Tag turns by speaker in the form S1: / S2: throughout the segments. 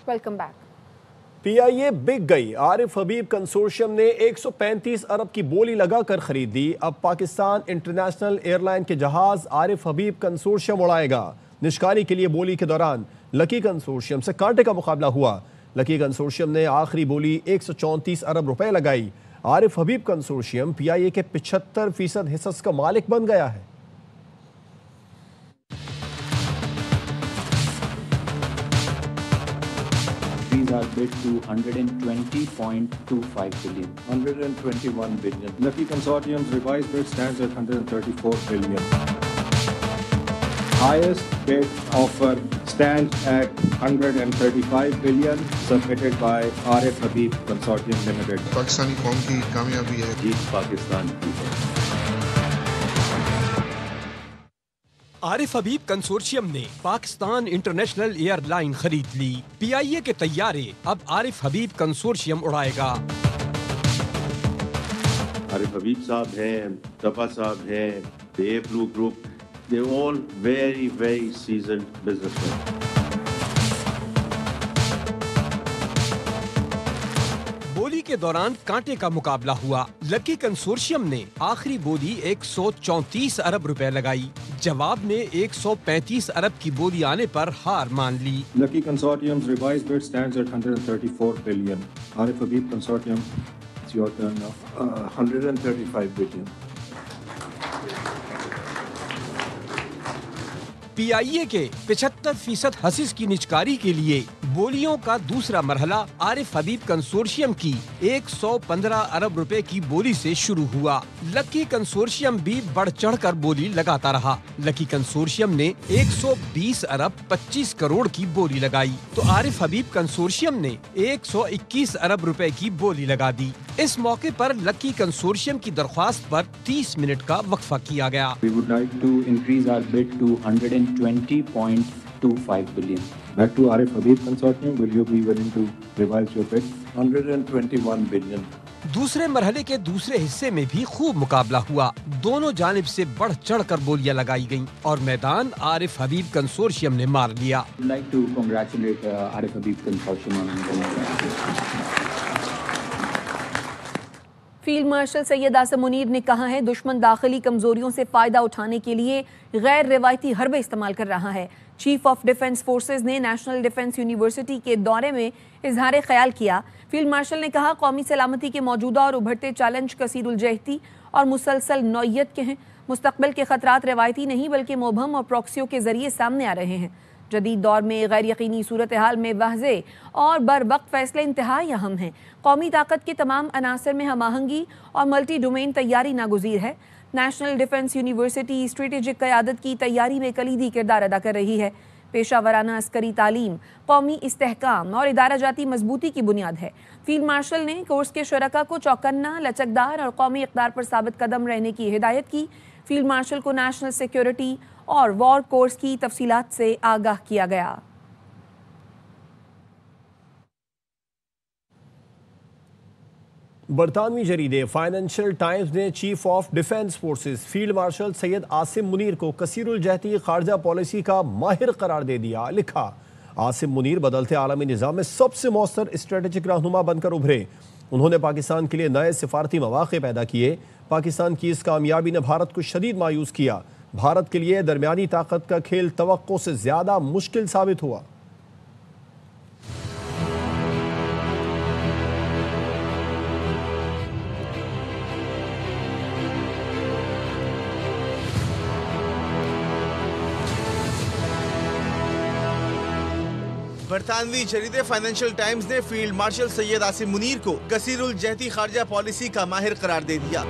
S1: Welcome back.
S2: PIA बिक गई। Arif Habib consortium ने 135 अरब की बोली लगाकर खरीद दी। अब पाकिस्तान इंटरनेशनल एयरलाइन के जहाज आरिफ हबीब कंसोर्शियम उड़ाएगा। निष्कारी के लिए बोली के दौरान लकी कंसोर्शियम से कांटे का मुकाबला हुआ। लकी कंसोर्शियम ने आखिरी बोली 134 अरब रुपए लगाई। आरिफ हबीब कंसोर्शियम PIA के 75% हिस्स का मालिक बन गया है।
S3: Our bid to 120.25 billion.
S4: 121 billion. Lucky Consortium's revised bid stands at 134 billion. Highest bid offer stands at 135 billion, submitted by Arif Habib Consortium Limited.
S5: Pakistani कौम की कामयाबी है।
S3: जीत पाकिस्तान की है।
S6: आरिफ हबीब कंसोर्शियम ने पाकिस्तान इंटरनेशनल एयरलाइन खरीद ली। PIA के तैयारे अब आरिफ हबीब कंसोर्शियम उड़ाएगा।
S7: आरिफ हबीब साहब हैं, तफा साहब हैं, the Blue Group, they're all very, very seasoned businessmen.
S6: बोली के दौरान कांटे का मुकाबला हुआ। लकी कंसोर्शियम ने आखिरी बोली 134 अरब रुपए लगाई। जवाब में 135 अरब की बोली आने पर हार मान ली।
S4: Lucky Consortium's revised bid stands at 134 billion. Arif Habib Consortium, it's your turn now.
S7: 135 billion.
S6: PIA के 75% हसीस की निचकारी के लिए बोलियों का दूसरा मरहला आरिफ हबीब कंसोर्शियम की 115 अरब रुपए की बोली से शुरू हुआ। लकी कंसोर्शियम भी बढ़ चढ़कर बोली लगाता रहा। लकी कंसोर्शियम ने 120 अरब 25 करोड़ की बोली लगाई तो आरिफ हबीब कंसोर्शियम ने 121 अरब रुपए की बोली लगा दी। इस मौके पर लकी कंसोर्शियम की दरख्वास्त पर 30 मिनट का वक्फा किया गया।
S3: We would like to increase our bid to 120.25 billion.
S4: Back to Arif Habib Consortium, will you be willing to revise your bid?
S7: 121 billion.
S6: दूसरे मरहले के दूसरे हिस्से में भी खूब मुकाबला हुआ। दोनों जानिब से बढ़ चढ़कर बोलियां लगाई गईं और मैदान आरिफ हबीब कंसोर्शियम ने मार लिया।
S3: I'd like to congratulate Arif Habib Consortium on
S1: field marshal Syed Asim Munir ने कहा है दुश्मन दाखिली कमजोरियों से फायदा उठाने के लिए गैर रिवायती हरबे इस्तेमाल कर रहा है। चीफ ऑफ डिफेंस फोर्सेज ने नेशनल डिफेंस यूनिवर्सिटी के दौरे में इजहार ख्याल किया। फील्ड मार्शल ने कहा कौमी सलामती के मौजूदा और उभरते चैलेंज कसीरुल जहती और मुसलसल नौयत के हैं। मुस्तकबिल के खतरात रिवायती नहीं बल्कि मोबहम और प्रॉक्सियों के जरिए सामने आ रहे हैं। जदीद दौर में गैर यकीनी सूरत हाल में वाज़े और बर वक्त फैसले इंतहाई अहम हैं। कौमी ताकत के तमाम अनासर में हम आहंगी और मल्टी डोमेन तैयारी नागुज़ीर है। नेशनल डिफेंस यूनिवर्सिटी स्ट्रेटेजिक क़यादत की तैयारी में कलीदी किरदार अदा कर रही है। पेशावराना अस्करी तालीम कौमी इस्तेहकाम और इदारा जाती मजबूती की बुनियाद है। फील्ड मार्शल ने कोर्स के शुरका को चौकन्ना, लचकदार और कौमी इक़दार पर साबित कदम रहने की हिदायत की। फील्ड मार्शल को नेशनल सिक्योरिटी और वॉर कोर्स की तफसीलात से आगाह किया गया।
S2: बरतानवी जरीदे फाइनेंशियल टाइम्स ने chief of defence forces field marshal Syed Asim Munir को कसीरुल जहती खारजा पॉलिसी का माहिर करार दे दिया। लिखा आसिम मुनीर बदलते आलमी निज़ाम में सबसे मौसर स्ट्रेटेजिक रहनुमा बनकर उभरे। उन्होंने पाकिस्तान के लिए नए सिफारती मौक़े पैदा किए। पाकिस्तान की इस कामयाबी ने भारत को शदीद मायूस किया। भारत के लिए दरमियानी ताकत का खेल तवक्को से ज्यादा मुश्किल साबित हुआ।
S8: बरतानवी जरीदे फाइनेंशियल टाइम्स ने फील्ड मार्शल सैयद आसिम मुनीर को कसीरुल जहती खारजा पॉलिसी का माहिर करार दे दिया।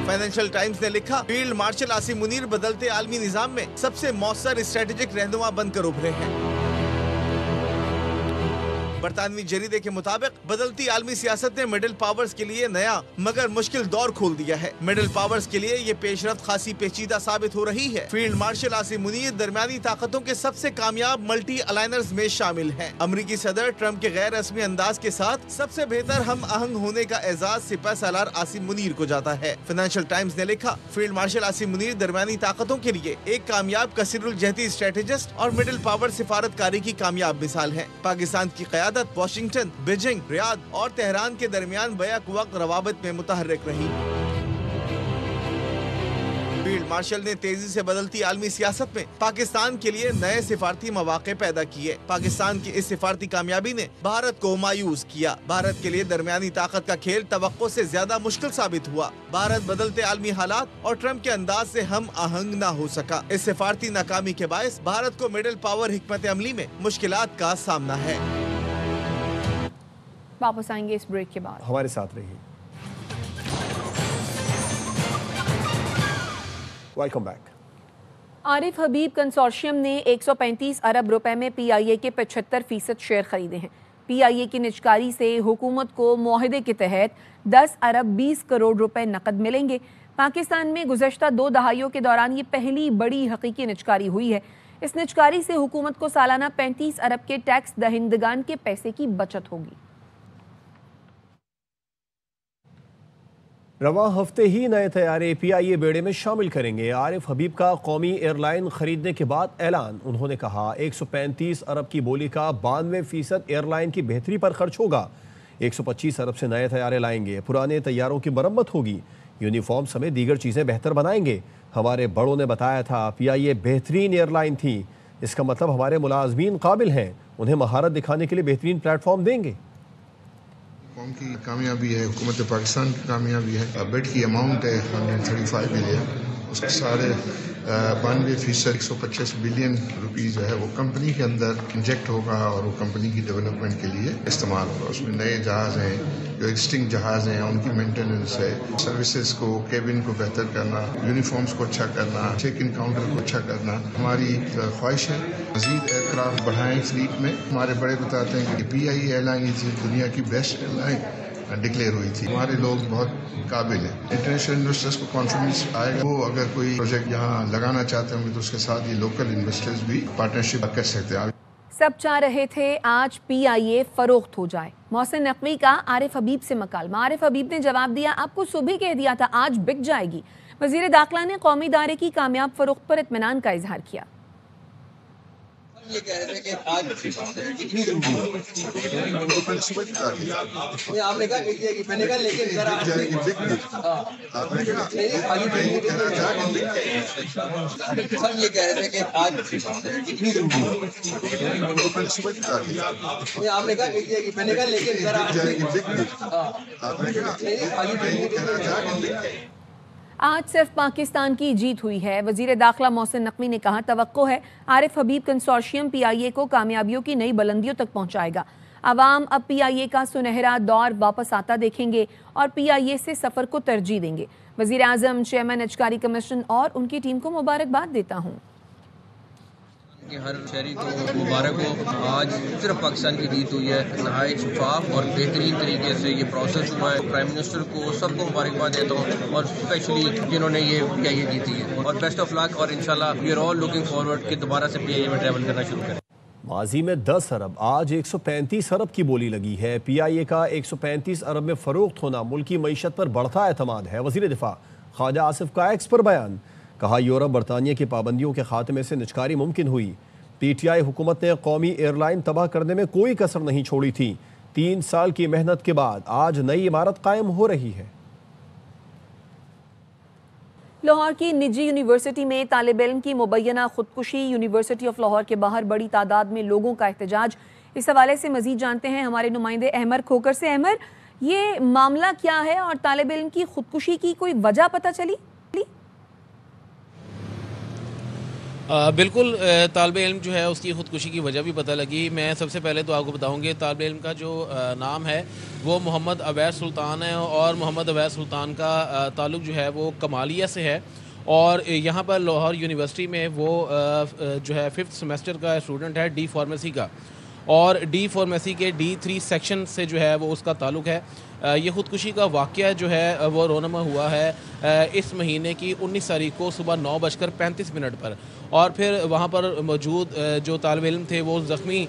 S8: फाइनेंशियल टाइम्स ने लिखा फील्ड मार्शल आसिम मुनीर बदलते आलमी निजाम में सबसे मौसर स्ट्रेटेजिक रहनुमा बनकर उभरे हैं। बरतानवी जरीदे के मुताबिक बदलती आलमी सियासत ने मिडिल पावर्स के लिए नया मगर मुश्किल दौर खोल दिया है। मिडिल पावर्स के लिए ये पेशरफ्त खासी पेचीदा साबित हो रही है। फील्ड मार्शल आसिम मुनीर दरमियानी ताकतों के सबसे कामयाब मल्टी अलाइनर्स में शामिल हैं। अमरीकी सदर ट्रंप के गैर रस्मी अंदाज के साथ सबसे बेहतर हम आहंग होने का एजाज सिपह सालार आसिम मुनीर को जाता है। फाइनेंशियल टाइम्स ने लिखा, फील्ड मार्शल आसिम मुनीर दरमियानी ताकतों के लिए एक कामयाब कसीरुल जहती स्ट्रेटेजिस्ट और मिडिल पावर सिफारतकारी की कामयाब मिसाल है। पाकिस्तान की क़यादत वाशिंगटन, बीजिंग, रियाद और तेहरान के दरमियान बैक वक्त रवाबत में मुतहर्रिक रही। फील्ड मार्शल ने तेजी से बदलती आलमी सियासत में पाकिस्तान के लिए नए सिफारती मौके पैदा किए। पाकिस्तान की इस सिफारती कामयाबी ने भारत को मायूस किया। भारत के लिए दरमियानी ताकत का खेल तवक्को से ज्यादा मुश्किल साबित हुआ। भारत बदलते आलमी हालात और ट्रंप के अंदाज से हम आहंग न हो सका। इस सिफारती नाकामी के बायस भारत को मिडिल पावर हिकमत अमली में मुश्किलात का सामना है।
S1: वापस आएंगे इस ब्रेक के बाद,
S2: हमारे साथ रहिए। Welcome back.
S1: Arif Habib consortium ने 135 अरब रुपए में PIA के 75% शेयर खरीदे हैं। PIA की निजकारी से हुकूमत को मुआहदे के तहत 10 अरब 20 करोड़ रुपए नकद मिलेंगे। पाकिस्तान में गुज़श्ता 2 दहाइयों के दौरान ये पहली बड़ी हकीकी निजकारी हुई है। इस निजकारी से हुकूमत को सालाना 35 अरब के टैक्स दहिंदगान के पैसे की बचत होगी।
S2: रवां हफ्ते ही नए तैयारे PIA बेड़े में शामिल करेंगे। आरिफ हबीब का कौमी एयरलाइन खरीदने के बाद ऐलान। उन्होंने कहा 135 अरब की बोली का 92% एयरलाइन की बेहतरी पर खर्च होगा। 125 अरब से नए तैयारे लाएंगे। पुराने तैयारों की मरम्मत होगी। यूनिफॉर्म समेत दीगर चीज़ें बेहतर बनाएंगे। हमारे बड़ों ने बताया था PIA बेहतरीन एयरलाइन थी। इसका मतलब हमारे मुलाजमीन काबिल हैं। उन्हें महारत दिखाने के लिए बेहतरीन प्लेटफॉर्म देंगे।
S5: कौम की कामयाबी है, हुकूमत पाकिस्तान की कामयाबी है। बेड की अमाउंट है 135 बिलियन, उसके सारे 92% 125 बिलियन रुपीज़ जो है वो कंपनी के अंदर इंजेक्ट होगा और वो कंपनी की डेवलपमेंट के लिए इस्तेमाल होगा। उसमें नए जहाज़ हैं, जो एक्सिस्टिंग जहाज़ हैं उनकी मेंटेनेंस है, सर्विसेज को, केबिन को बेहतर करना, यूनिफॉर्म्स को अच्छा करना, चेक इन काउंटर को अच्छा करना। हमारी ख्वाहिश है मज़ीद एयरक्राफ्ट बढ़ाएं फ्लीट में। हमारे बड़े बताते हैं कि PIA एयरलाइन दुनिया की बेस्ट एयरलाइन डिक्लेयर हुई थी। हमारे लोग बहुत काबिल हैं। इंटरनेशनल इन्वेस्टर्स को कॉन्फिडेंस आएगा। वो अगर कोई प्रोजेक्ट यहाँ लगाना चाहते होंगे तो उसके साथ ये लोकल इन्वेस्टर्स भी पार्टनरशिप कर सकते हैं।
S1: सब चाह रहे थे आज PIA फरोख्त हो जाए। मोहसिन नकवी का आरिफ हबीब से मकालमा। आरिफ हबीब ने जवाब दिया, आपको सुबह कह दिया था आज बिक जाएगी। वजीर दाखिला ने कौमी इदारे की कामयाब फरोख्त पर इत्मीनान का इजहार किया।
S9: ये कह रहे थे कि आज कितनी आपने कहा मैंने कहा लेकिन जरा सर ये कह रहे थे कि आज कितनी आपने कहा मैंने कहा लेकिन जरा
S1: आज सिर्फ पाकिस्तान की जीत हुई है। वजीर दाखिला मोहसिन नकवी ने कहा, तवक्को है आरिफ हबीब कंसोर्शियम PIA को कामयाबियों की नई बुलंदियों तक पहुंचाएगा। अवाम अब PIA का सुनहरा दौर वापस आता देखेंगे और PIA से सफ़र को तरजीह देंगे। वजीर आज़म, चेयरमैन निजकारी कमीशन और उनकी टीम को मुबारकबाद देता हूँ।
S9: कि हर शहरी को मुबारक हो। आज सिर्फ पाकिस्तान की जीत हुई है। नहायत शफाफ और बेहतरीन तरीके से ये प्रोसेस हुआ है। प्राइम मिनिस्टर को सबको मुबारकबाद देता हूँ और स्पेशली जिन्होंने ये PIA जीती है। और बेस्ट ऑफ लक और इंशाल्लाह we are all looking forward कि दोबारा से PIA में ट्रैवल करना शुरू करें।
S2: माजी में 10 अरब, आज 135 अरब की बोली लगी है। PIA का 135 अरब में फरोख्त होना मुल्की मईशत पर बढ़ता एतमाद है। वज़ीर दिफा ख्वाजा आसिफ का एक्स पर बयान। कहा, यूरोप बरतानिया की पाबंदियों के खात्मे से निजकारी मुमकिन हुई। PTI हुकूमत ने कौमी एयरलाइन तबाह करने में कोई कसर नहीं छोड़ी थी। 3 साल की मेहनत के बाद आज नई इमारत कायम हो रही है।
S1: लाहौर की निजी यूनिवर्सिटी में तालिब इल्म की मुबैना खुदकुशी। यूनिवर्सिटी ऑफ लाहौर के बाहर बड़ी तादाद में लोगों का एहतजाज। इस हवाले से मजीद जानते हैं हमारे नुमाइंदे अहमर खोकर से। अहमर, ये मामला क्या है और तालिब इल्म की खुदकुशी की कोई वजह पता चली?
S10: बिल्कुल, तालिब इल्म जो है उसकी ख़ुदकुशी की वजह भी पता लगी। मैं सबसे पहले तो आपको बताऊंगे तालिब इल्म का जो नाम है वो मोहम्मद अवैस सुल्तान है और मोहम्मद अवैस सुल्तान का ताल्लुक़ जो है वो कमालिया से है। और यहाँ पर लाहौर यूनिवर्सिटी में वो जो है 5th सेमेस्टर का स्टूडेंट है, D फार्मेसी का। और डी फार्मेसी के D3 सेक्शन से जो है वो उसका ताल्लुक़ है। ये ख़ुदकुशी का वाक़या जो है वो रोनमा हुआ है इस महीने की 19 तारीख को सुबह 9:35 पर, और फिर वहाँ पर मौजूद जो तालिब इल्म थे वो ज़ख्मी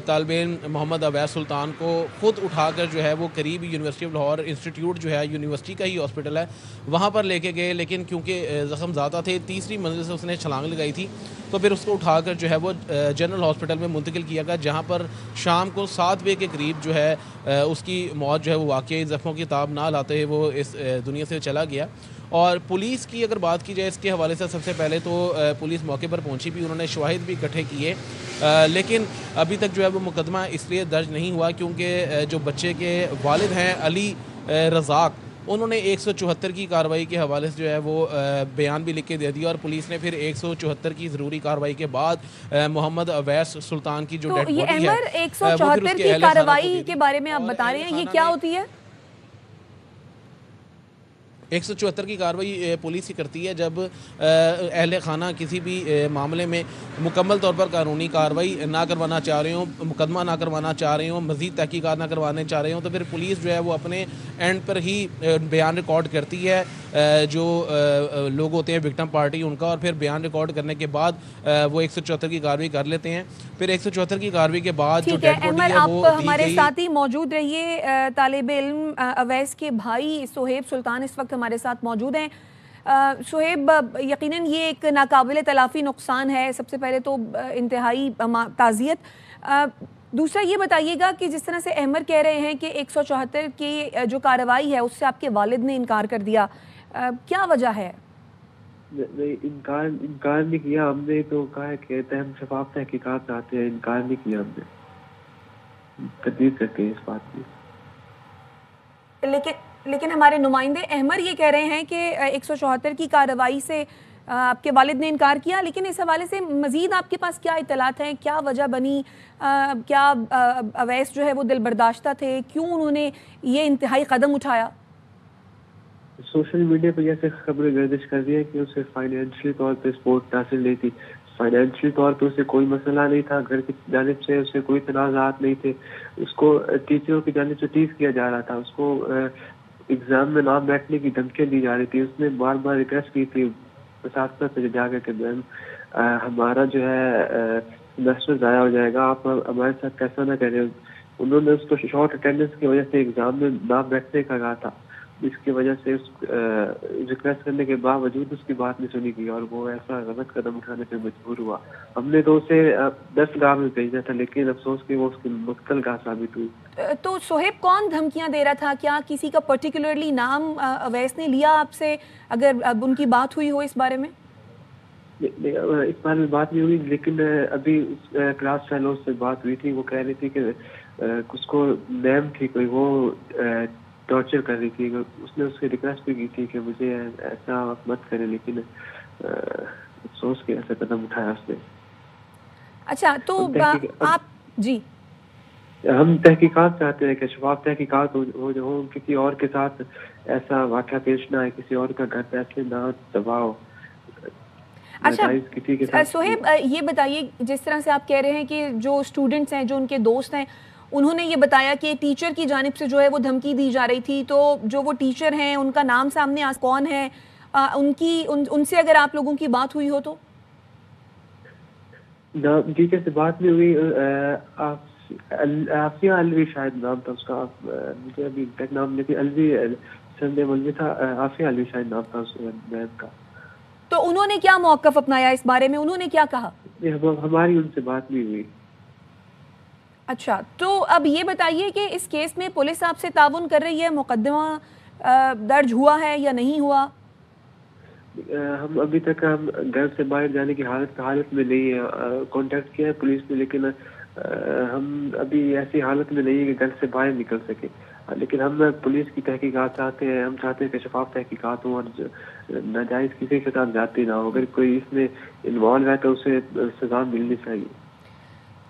S10: तालिब इल्म मोहम्मद अवैस सुल्तान को ख़ुद उठाकर जो है वो करीब यूनिवर्सिटी ऑफ लाहौर इंस्टीट्यूट जो है यूनिवर्सिटी का ही हॉस्पिटल है वहाँ पर लेके गए, लेकिन क्योंकि ज़ख्म ज़्यादा थे, तीसरी मंजिल से उसने छलांग लगाई थी, तो फिर उसको उठाकर जो है वो जनरल हॉस्पिटल में मुंतकिल किया गया, जहाँ पर शाम को 7 बजे के करीब जो है उसकी मौत जो है वो वाकई ज़ख्मों की ताब ना लाते हुए वो इस दुनिया से चला गया। और पुलिस की अगर बात की जाए इसके हवाले से, सबसे पहले तो पुलिस मौके पर पहुंची भी, उन्होंने शवाहिद भी इकट्ठे किए, लेकिन अभी तक जो है वो मुकदमा इसलिए दर्ज नहीं हुआ क्योंकि जो बच्चे के वालिद हैं अली रज़ाक, उन्होंने 174 की कार्रवाई के हवाले से जो है वो बयान भी लिख के दे दिया, और पुलिस ने फिर 174 की ज़रूरी कार्रवाई के बाद मोहम्मद अवैस सुल्तान की जो डेड बॉडी है
S1: 174 की कार्रवाई के बारे में आप बता रहे हैं, ये क्या होती है?
S10: 174 की कार्रवाई पुलिस ही करती है जब अहले खाना किसी भी मामले में मुकम्मल तौर पर कानूनी कार्रवाई ना करवाना चाह रहे हों, मुकदमा ना करवाना चाह रहे हों, मज़ीद तहकीकात ना करवाने चाह रहे हों, तो फिर पुलिस जो है वो अपने एंड पर ही बयान रिकॉर्ड करती है जो लोग होते हैं विक्टिम पार्टी उनका, और फिर बयान रिकॉर्ड करने के बाद वो 174 की कार्रवाई कर लेते हैं। फिर 174 की कार्रवाई के बाद जो डेड बॉडी है वो
S1: हमारे साथ ही मौजूद रहिए। तालिब इल्म अवैस के भाई सोहेब सुल्तान इस वक्त हमारे साथ मौजूद हैं। सोहेब, यकीनन ये एक नाकाबिल तलाफ़ी नुकसान है, सबसे पहले तो इंतहाई ताज़ियत। दूसरा ये बताइएगा कि जिस तरह से अहमर कह रहे हैं कि 174 की जो कार्रवाई है उससे आपके वालिद ने इनकार कर दिया, क्या वजह है?
S11: नहीं, इनकार नहीं किया हमने, तो कहा है कि हम शफाफ तहकीकात चाहते हैं, इनकार नहीं किया हमने, तकदीर करते हैं इस बात की।
S1: लेकिन हमारे नुमाइंदे अहमर ये कह रहे हैं कि 174 की कार्रवाई से आपके वालिद ने इनकार किया, लेकिन इस हवाले से मजीद आपके पास क्या इतलात हैं, क्या वजह बनी, क्या अवैस जो है वो दिल बर्दाश्ता थे, क्यों उन्होंने ये इंतहाई कदम उठाया?
S11: सोशल मीडिया पर जैसे खबरें गर्दिश कर रही है कि उसे फाइनेंशियल तौर पे सपोर्ट हासिल नहीं थी, फाइनेंशियल तौर पे उसे कोई मसला नहीं था, घर की जानिब से उसे कोई तनाज़ात नहीं थे, उसको टीचरों की जानिब से टीज किया जा रहा था, उसको एग्जाम में ना बैठने की धमकियाँ दी जा रही थी, उसने बार बार रिक्वेस्ट की थी प्रशासन से जाकर के मैम हमारा जो है सेमेस्टर ज़ाया हो जाएगा, आप हमारे साथ कैसा ना करें। उन्होंने उसको शॉर्ट अटेंडेंस की वजह से एग्जाम में ना बैठने का कहा था, इसकी वजह से उस रिक्वेस्ट करने के बावजूद उसकी बात नहीं सुनी गई और वो ऐसा गलत कदम उठाने पर मजबूर हुआ। हमने तो उसे 10 गाँव में भेजना था, लेकिन अफसोस कि वो उसकी मुश्किल गाह साबित हुई।
S1: तो सोहेब, कौन धमकियां दे रहा था? क्या किसी का पर्टिकुलरली नाम अवैस ने लिया आपसे, अगर अब उनकी बात हुई हो इस बारे में?
S11: इस बारे में बात नहीं हुई, लेकिन अभी क्लास फेलो से बात हुई थी, वो कह रही थी कि उसको मैम थी कोई, वो टॉर्चर कर रही थी, उसने उससे रिक्वेस्ट भी की थी कि मुझे ऐसा मत करे, लेकिन सोच के ऐसा कदम उठाया उसने।
S1: अच्छा, तो आप जी,
S11: हम तहकीकात चाहते हैं कि शफाफ तहकीकात हो, किसी और के साथ ऐसा वाक़या पेश ना आए, किसी और का घर पैसे ना दबाओ।
S1: अच्छा सोहेब, ये बताइए, जिस तरह से आप कह रहे हैं कि जो स्टूडेंट्स हैं, जो उनके दोस्त हैं, उन्होंने ये बताया कि टीचर की जानिब से जो है वो धमकी दी जा रही थी, तो जो वो टीचर हैं उनका नाम सामने कौन है, उनसे अगर आप लोगों की बात हुई हो तो?
S11: टीचर से बात नहीं हुई, आफिया अलवी शायद नाम था उसका, मुझे अभी तक नाम नहीं थी, अलवी संदे मलवी था, आफिया अलवी शायद नाम था उस मैम का।
S1: तो उन्होंने क्या मौक़िफ़ अपनाया इस बारे में, उन्होंने क्या कहा?
S11: हमारी उनसे बात नहीं हुई।
S1: अच्छा, तो अब ये बताइए कि इस केस में पुलिस आपसे ताउन कर रही है, मुकदमा दर्ज हुआ है या नहीं हुआ?
S11: हम अभी तक हम घर से बाहर जाने की हालत में नहीं है, कांटेक्ट किया है पुलिस ने, लेकिन हम अभी ऐसी हालत में नहीं है कि घर से बाहर निकल सके, लेकिन हम पुलिस की तहकीकात चाहते हैं, हम चाहते हैं कि शफाफ तहकीकात हो और नाजायज़ किसी के साथ जाती ना हो, अगर कोई इसमें इन्वॉल्व है तो उसे सजा मिलनी चाहिए।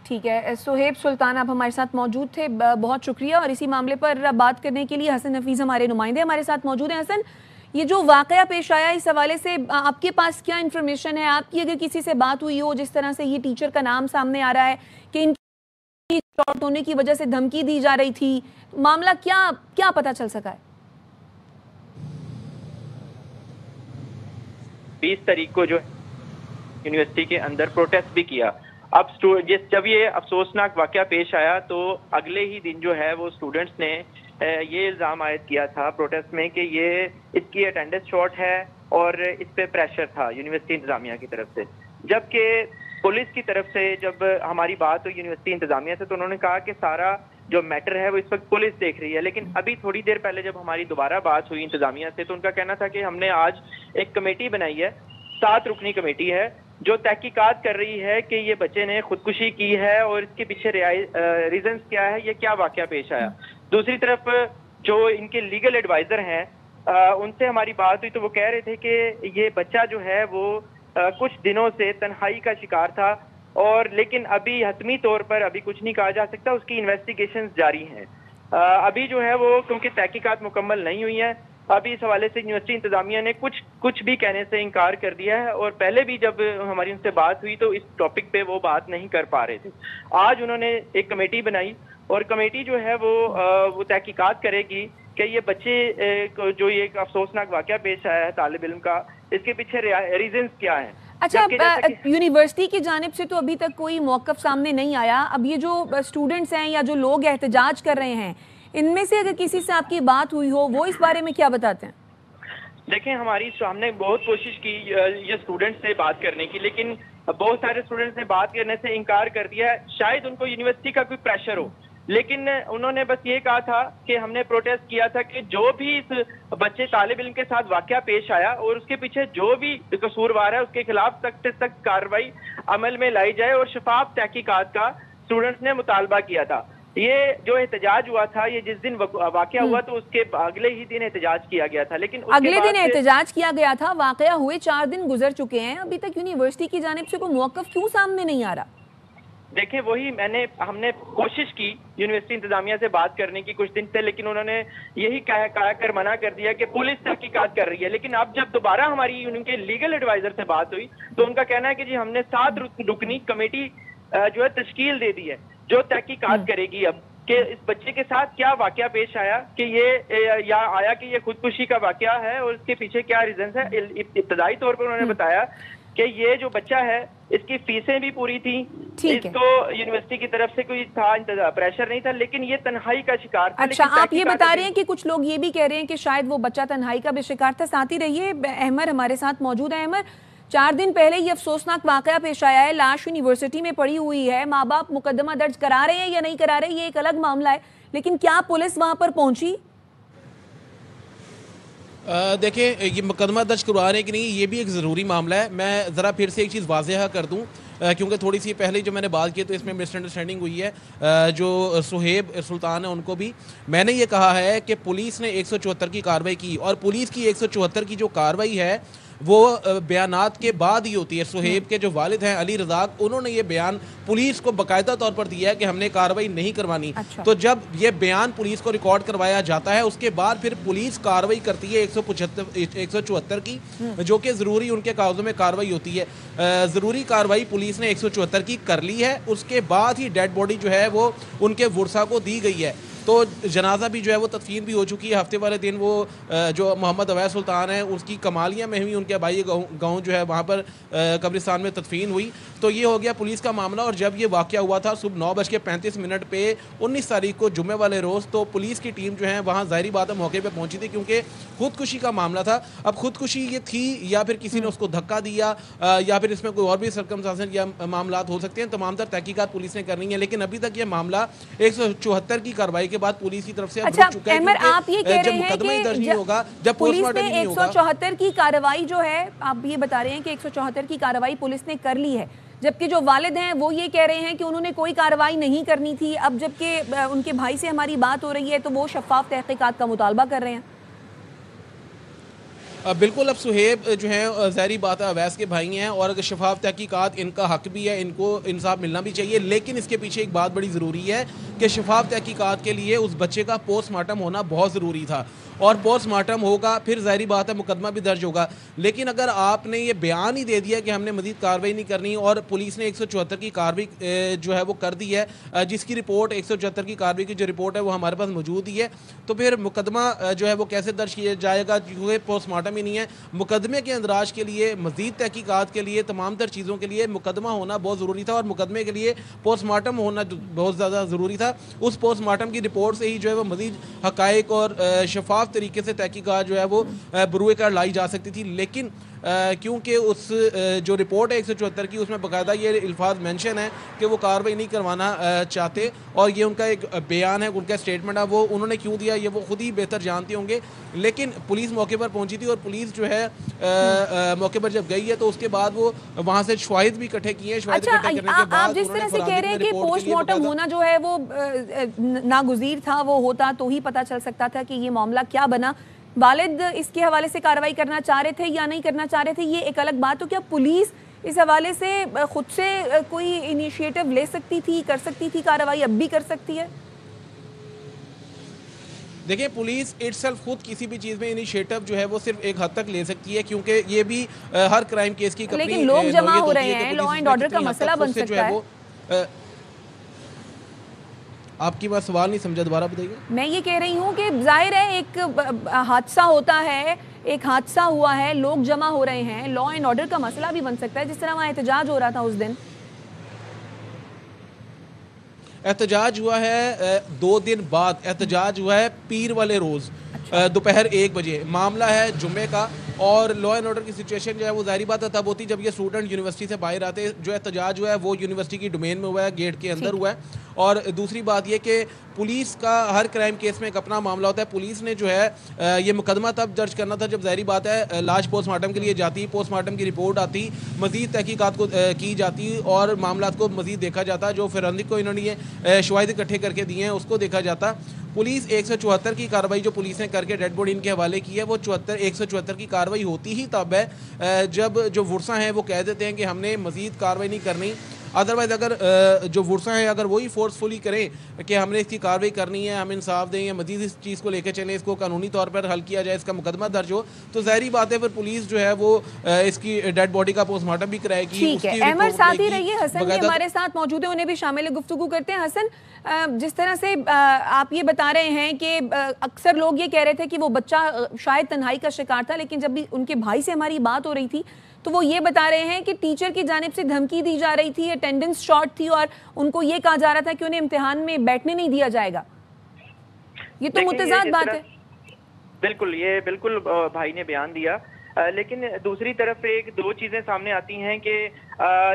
S1: ठीक है, सोहेब सुल्तान आप हमारे साथ मौजूद थे, बहुत शुक्रिया। और इसी मामले पर बात करने के लिए हसन हफीज़ हमारे नुमाइंदे हमारे साथ मौजूद हैं। हसन, ये जो वाक़या पेश आया, इस हवाले से आपके पास क्या इन्फॉर्मेशन है? आपकी अगर किसी से बात हुई हो, जिस तरह से ये टीचर का नाम सामने आ रहा है कि शॉर्ट होने की वजह से धमकी दी जा रही थी। मामला क्या पता चल सका है?
S12: 20 तारीख को जो यूनिवर्सिटी के अंदर प्रोटेस्ट भी किया। अब जब ये अफसोसनाक वाकया पेश आया तो अगले ही दिन जो है वो स्टूडेंट्स ने ये इल्ज़ाम आयद किया था प्रोटेस्ट में कि ये इसकी अटेंडेंस शॉर्ट है और इस पे प्रेशर था यूनिवर्सिटी इंतजामिया की तरफ से। जबकि पुलिस की तरफ से जब हमारी बात हुई यूनिवर्सिटी इंतजामिया से तो उन्होंने कहा कि सारा जो मैटर है वो इस वक्त पुलिस देख रही है। लेकिन अभी थोड़ी देर पहले जब हमारी दोबारा बात हुई इंतजामिया से तो उनका कहना था कि हमने आज एक कमेटी बनाई है, 7 रुकनी कमेटी है जो तहकीकात कर रही है कि ये बच्चे ने खुदकुशी की है और इसके पीछे रीजंस क्या है, ये क्या वाकया पेश आया। दूसरी तरफ जो इनके लीगल एडवाइजर हैं उनसे हमारी बात हुई तो वो कह रहे थे कि ये बच्चा जो है वो कुछ दिनों से तन्हाई का शिकार था और लेकिन अभी हतमी तौर पर अभी कुछ नहीं कहा जा सकता, उसकी इन्वेस्टिगेशंस जारी हैं। अभी जो है वो क्योंकि तहकीकात मुकम्मल नहीं हुई है, अभी इस हवाले से यूनिवर्सिटी इंतजामिया ने कुछ भी कहने से इनकार कर दिया है और पहले भी जब हमारी उनसे बात हुई तो इस टॉपिक पे वो बात नहीं कर पा रहे थे। आज उन्होंने एक कमेटी बनाई और कमेटी जो है वो तहकीकात करेगी कि ये बच्चे जो ये एक अफसोसनाक वाकया पेश आया है तालिब इल्म का, इसके पीछे रीजंस क्या हैं।
S1: अच्छा, यूनिवर्सिटी की जानिब से तो अभी तक कोई मौक़िफ़ सामने नहीं आया। अब ये जो स्टूडेंट्स हैं या जो लोग एहतजाज कर रहे हैं, इनमें से अगर किसी से आपकी बात हुई हो वो इस बारे में क्या बताते हैं?
S12: देखें, हमने बहुत कोशिश की ये स्टूडेंट्स से बात करने की, लेकिन बहुत सारे स्टूडेंट्स ने बात करने से इनकार कर दिया है। शायद उनको यूनिवर्सिटी का कोई प्रेशर हो, लेकिन उन्होंने बस ये कहा था कि हमने प्रोटेस्ट किया था कि जो भी इस बच्चे तालिब इल्म के साथ वाकया पेश आया और उसके पीछे जो भी कसूरवार है उसके खिलाफ सख्त से सख्त कार्रवाई अमल में लाई जाए और शफाफ तहकीकात का स्टूडेंट्स ने मुतालबा किया था। ये जो एहतजाज हुआ था, ये जिस दिन वाकया हुआ तो उसके अगले ही दिन एहतजाज किया गया था, लेकिन
S1: अगले दिन एहतजाज किया गया था। वाकया हुए 4 दिन गुजर चुके हैं, अभी तक यूनिवर्सिटी की जानिब से कोई मौक़िफ़ क्यों सामने नहीं आ रहा?
S12: देखें, वही हमने कोशिश की यूनिवर्सिटी इंतजामिया से बात करने की कुछ दिन से, लेकिन उन्होंने यही कहा कर मना कर दिया कि पुलिस तहकीकात कर रही है। लेकिन अब जब दोबारा हमारी उनके लीगल एडवाइजर से बात हुई तो उनका कहना है कि जी हमने 7 रुकनी कमेटी जो है तश्कील दे दी है जो तहकीकात करेगी अब कि इस बच्चे के साथ क्या वाकया पेश आया, कि ये खुदकुशी का वाकया है और इसके पीछे क्या रीजन है। इब्तदाई तौर पर उन्होंने बताया कि ये जो बच्चा है इसकी फीसें भी पूरी थी, इसको यूनिवर्सिटी की तरफ से कोई प्रेशर नहीं था, लेकिन ये तन्हाई का शिकार था।
S1: अच्छा, आप ये बता रहे हैं कि कुछ लोग ये भी कह रहे हैं कि शायद वो बच्चा तन्हाई का भी शिकार था। साथ ही रहिए, अहमर हमारे साथ मौजूद है। अहमर, 4 दिन पहले ये अफसोसनाक वाकया पेश आया है, लाश यूनिवर्सिटी में पड़ी हुई है, माँ बाप मुकदमा दर्ज करा रहे हैं या नहीं करा रहे, ये एक अलग मामला है, लेकिन क्या पुलिस वहां पर पहुंची?
S10: देखिए, ये मुकदमा दर्ज करवाने की नहीं, ये भी एक ज़रूरी मामला है। मैं ज़रा फिर से एक चीज़ वाज़ेह कर दूं, क्योंकि थोड़ी सी पहले जो मैंने बात की तो इसमें मिसअंडरस्टैंडिंग हुई है। जो सुहेब सुल्तान है उनको भी मैंने ये कहा है कि पुलिस ने 174 की कार्रवाई की और पुलिस की 174 की जो कार्रवाई है वो बयानात के बाद ही होती है। सुहेब के जो वालिद हैं अली रज़ाक, उन्होंने ये बयान पुलिस को बाकायदा तौर पर दिया है कि हमने कार्रवाई नहीं करवानी। तो जब ये बयान पुलिस को रिकॉर्ड करवाया जाता है उसके बाद फिर पुलिस कार्रवाई करती है 174 की, जो कि ज़रूरी उनके कागज़ों में कार्रवाई होती है। ज़रूरी कार्रवाई पुलिस ने 174 की कर ली है, उसके बाद ही डेड बॉडी जो है वो उनके वर्सा को दी गई है। तो जनाजा भी जो है वो तदफीन भी हो चुकी है। हफ्ते वाले दिन वो जो मोहम्मद अवैस सुल्तान है उसकी कमालिया में हुई, उनके भाई गाँव जो है वहाँ पर कब्रिस्तान में तदफीन हुई। तो ये हो गया पुलिस का मामला। और जब ये वाक़या हुआ था सुबह 9:35 पे 19 तारीख को जुम्मे वाले रोज़, तो पुलिस की टीम जो है वहाँ ज़ाहिरी बात है मौके पर पहुँची थी, क्योंकि खुदकुशी का मामला था। अब खुदकुशी ये थी या फिर किसी ने उसको धक्का दिया या फिर इसमें कोई और भी सरकमस्टेंसेस या मामला हो सकते हैं, तमाम तर तहकीकात पुलिस ने करनी है। लेकिन अभी तक ये मामला 174 की कार्रवाई के बाद पुलिस की तरफ से
S1: अच्छा, अहमर, आप ये कह रहे हैं कि
S10: जब
S1: पुलिस ने 174 की कार्रवाई जो है, आप ये बता रहे हैं कि 174 की कार्रवाई पुलिस ने कर ली है, जबकि जो वालिद हैं वो ये कह रहे हैं कि उन्होंने कोई कार्रवाई नहीं करनी थी। अब जबकि उनके भाई से हमारी बात हो रही है तो वो शफाफ तहकीकात का मुतालबा कर रहे हैं।
S10: बिल्कुल, अब सुहेब जो है ज़ाहिर बात है अवैस के भाई हैं और अगर शफाफ तहकीकात इनका हक भी है, इनको इंसाफ मिलना भी चाहिए, लेकिन इसके पीछे एक बात बड़ी ज़रूरी है कि शफाफ तहकीकात के लिए उस बच्चे का पोस्टमार्टम होना बहुत ज़रूरी था और पोस्टमार्टम होगा फिर ज़ाहिर बात है मुकदमा भी दर्ज होगा। लेकिन अगर आपने ये बयान ही दे दिया कि हमने मज़ीद कार्रवाई नहीं करनी और पुलिस ने 174 की कार्रवाई जो है वो कर दी है, जिसकी रिपोर्ट 174 की कार्रवाई की जो रिपोर्ट है वो हमारे पास मौजूद ही है, तो फिर मुकदमा जो है वो कैसे दर्ज किया जाएगा क्योंकि पोस्टमार्टम ही नहीं है। मुकदमे के अंदराज के लिए, मज़ीद तहकीकात के लिए, तमाम तर चीज़ों के लिए मुकदमा होना बहुत ज़रूरी था और मुकदमे के लिए पोस्टमार्टम होना बहुत ज़्यादा ज़रूरी था। उस पोस्टमार्टम की रिपोर्ट से ही जो है वो मज़ीद हक़ाइक़ और शफाफ तरीके से तहकीकात जो है वो बरूए कार लाई जा सकती थी। लेकिन क्योंकि उस जो रिपोर्ट है 174 की उसमें बाकायदा ये अल्फाज मेंशन है कि वो कार्रवाई नहीं करवाना चाहते और ये उनका एक बयान है, उनका स्टेटमेंट है, वो उन्होंने क्यों दिया ये वो खुद ही बेहतर जानते होंगे। लेकिन पुलिस मौके पर पहुंची थी और पुलिस जो है मौके पर जब गई है तो उसके बाद वो वहाँ से शवाहिद भी इकट्ठे किए।
S1: अच्छा, आप जिस तरह से कह रहे हैं कि पोस्टमार्टम होना जो है वो नागुज़ीर था, वो होता तो ही पता चल सकता था कि ये मामला क्या बना। वालिद इसके हवाले से कार्रवाई करना चाह रहे थे या नहीं करना चाह रहे थे ये एक अलग बात। तो क्या पुलिस इस हवाले से खुद से कोई इनिशिएटिव ले सकती थी, कर सकती थी कार्रवाई, अब भी कर सकती है?
S10: देखिए, पुलिस इटसेल्फ खुद किसी भी चीज़ में इनिशिएटिव जो है वो सिर्फ एक हद तक ले सकती है क्योंकि ये भी हर क्राइम केस की,
S1: लेकिन लोग जमा हो रहे हैं, लॉ एंड ऑर्डर का मसला बन सकता है।
S10: आपकी बात सवाल नहीं समझा, दोबारा बताइए।
S1: मैं ये कह रही हूँ कि जाहिर है एक हादसा होता है, एक हादसा हुआ है, लोग जमा हो रहे हैं, लॉ एंड ऑर्डर का मसला भी बन सकता है, जिस तरह वहाँ एहतजाज हो रहा था उस दिन।
S10: एहतजाज हुआ है 2 दिन बाद, एहतजाज हुआ है पीर वाले रोज़ दोपहर 1 बजे। मामला है जुम्मे का और लॉ एंड ऑर्डर की सिचुएशन जो है वो ज़ाहिर बात है तब होती जब ये स्टूडेंट यूनिवर्सिटी से बाहर आते। जो एहतजाज हुआ है वो यूनिवर्सिटी की डोमेन में हुआ है, गेट के अंदर हुआ है। और दूसरी बात ये कि पुलिस का हर क्राइम केस में एक अपना मामला होता है। पुलिस ने जो है ये मुकदमा तब दर्ज करना था जब ज़ाहिर बात है लाश पोस्टमार्टम के लिए जाती, पोस्टमार्टम की रिपोर्ट आती, मज़ीद तहकीकात को की जाती और मामला को मज़ीद देखा जाता। जो फोरेंसिक को इन्होंने शवाहिद इकट्ठे करके दिए हैं उसको देखा जाता। पुलिस 174 की कार्रवाई जो पुलिस ने करके डेड बॉडी इनके हवाले की है वो 174 की कार्रवाई होती ही तब है जब जो वुरसा हैं वो कह देते हैं कि हमने मज़ीद कार्रवाई नहीं करनी। अदरवाइज़ अगर जो वुरसा हैं अगर वही फोर्सफुली करें कि हमने इसकी कार्रवाई करनी है, हम इंसाफ दें या मज़ीद इस चीज़ को लेकर चलें, इसको कानूनी तौर पर हल किया जाए, इसका मुकदमा दर्ज हो, तो ज़ाहिर बात है फिर पुलिस जो है वो इसकी डेड बॉडी का पोस्टमार्टम भी कराएगी।
S1: ठीक है, अहमद साथ ही रहिए, हसन भी हमारे साथ मौजूद है, उन्हें भी शामिल गुफ्तगू करते हैं। हसन, जिस तरह से आप ये बता रहे हैं कि अक्सर लोग ये कह रहे थे कि वो बच्चा शायद तन्हाई का शिकार था, लेकिन जब भी उनके भाई से हमारी बात हो रही थी तो वो ये बता रहे हैं कि टीचर की जानिब से धमकी दी जा रही थी, अटेंडेंस शॉर्ट थी और उनको ये कहा जा रहा था कि उन्हें इम्तिहान में बैठने नहीं दिया जाएगा। ये तो मुतज़ाद बात है।
S12: बिल्कुल, ये बिल्कुल भाई ने बयान दिया, लेकिन दूसरी तरफ एक दो चीजें सामने आती हैं कि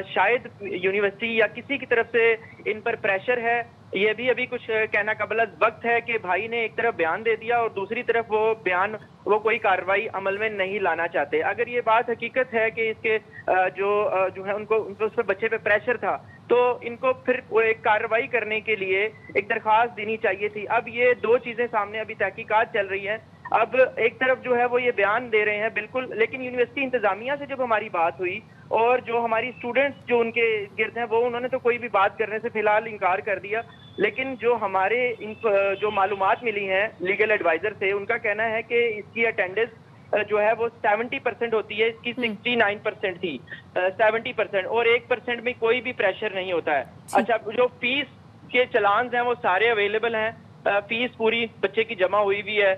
S12: शायद यूनिवर्सिटी या किसी की तरफ से इन पर प्रेशर है। ये भी अभी कुछ कहना कबल वक्त है कि भाई ने एक तरफ बयान दे दिया और दूसरी तरफ वो कोई कार्रवाई अमल में नहीं लाना चाहते। अगर ये बात हकीकत है कि इसके जो है उनको उस पर बच्चे पे प्रेशर था तो इनको फिर एक कार्रवाई करने के लिए एक दरख्वास्त देनी चाहिए थी। अब ये दो चीजें सामने अभी तहकीकात चल रही है। अब एक तरफ जो है वो ये बयान दे रहे हैं बिल्कुल, लेकिन यूनिवर्सिटी इंतजामिया से जब हमारी बात हुई और जो हमारी स्टूडेंट्स जो उनके गिर्द हैं वो उन्होंने तो कोई भी बात करने से फिलहाल इनकार कर दिया। लेकिन जो हमारे जो मालूमात मिली हैं लीगल एडवाइजर से, उनका कहना है कि इसकी अटेंडेंस जो है वो 70% होती है, इसकी 69% थी, 70% और 1% में कोई भी प्रेशर नहीं होता है। अच्छा, जो फीस के चलान्स हैं वो सारे अवेलेबल हैं, फीस पूरी बच्चे की जमा हुई भी है,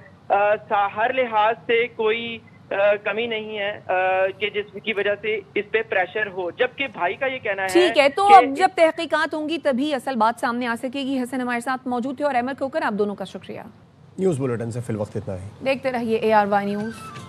S12: हर लिहाज से कोई कमी नहीं है कि जिसकी वजह से इस पे प्रेशर हो। जबकि भाई का ये कहना है
S1: ठीक है, तो अब जब तहकीकात होंगी तभी असल बात सामने आ सकेगी। हसन हमारे साथ मौजूद थे और अहमद खोकर, आप दोनों का शुक्रिया।
S2: न्यूज़ बुलेटिन से फिल वक्त इतना ही।
S1: देखते रहिए ARY न्यूज़।